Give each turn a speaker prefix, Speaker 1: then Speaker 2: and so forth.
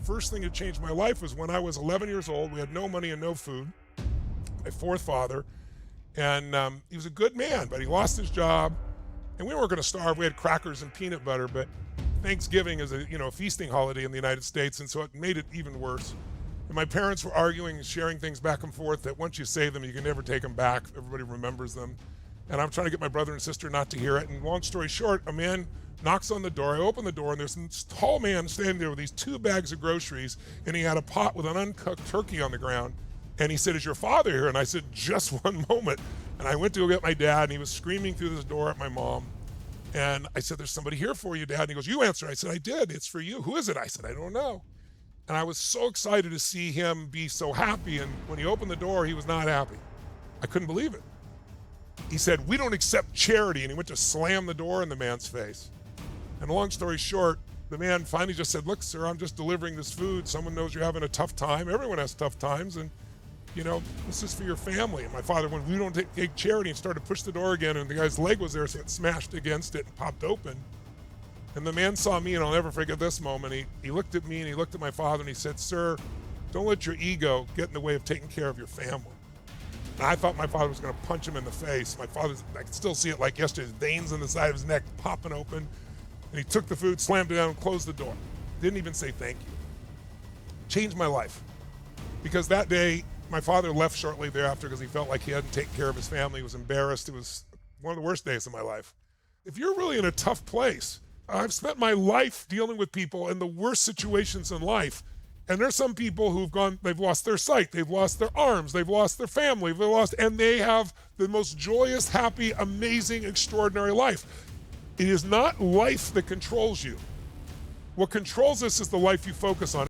Speaker 1: first thing that changed my life was when I was 11 years old. We had no money and no food. My fourth father, and he was a good man, but he lost his job, and we weren't going to starve. We had crackers and peanut butter, but Thanksgiving is a feasting holiday in the United States, and so it made it even worse. And my parents were arguing and sharing things back and forth that once you say them, you can never take them back. Everybody remembers them. And I'm trying to get my brother and sister not to hear it. And long story short, a man knocks on the door. I open the door, and there's this tall man standing there with these 2 bags of groceries, and he had a pot with an uncooked turkey on the ground. And he said, "Is your father here?" And I said, "Just one moment." And I went to go get my dad, and he was screaming through this door at my mom. And I said, "There's somebody here for you, Dad." And he goes, "You answer." I said, "I did. It's for you." "Who is it?" I said, "I don't know." And I was so excited to see him be so happy. And when he opened the door, he was not happy. I couldn't believe it. He said, "We don't accept charity." And he went to slam the door in the man's face. And long story short, the man finally just said, "Look, sir, I'm just delivering this food. Someone knows you're having a tough time. Everyone has tough times. And this is for your family." And my father went, "We don't take charity," and started to push the door again. And the guy's leg was there, so it smashed against it and popped open. And the man saw me, and I'll never forget this moment. He looked at me, and he looked at my father, and he said, "Sir, don't let your ego get in the way of taking care of your family." And I thought my father was going to punch him in the face. I could still see it like yesterday, his veins in the side of his neck popping open. And he took the food, slammed it down, and closed the door. Didn't even say thank you. Changed my life. Because that day, my father left shortly thereafter because he felt like he hadn't taken care of his family. He was embarrassed. It was one of the worst days of my life. If you're really in a tough place, I've spent my life dealing with people in the worst situations in life. And there's some people they've lost their sight, they've lost their arms, they've lost their family, and they have the most joyous, happy, amazing, extraordinary life. It is not life that controls you. What controls us is the life you focus on.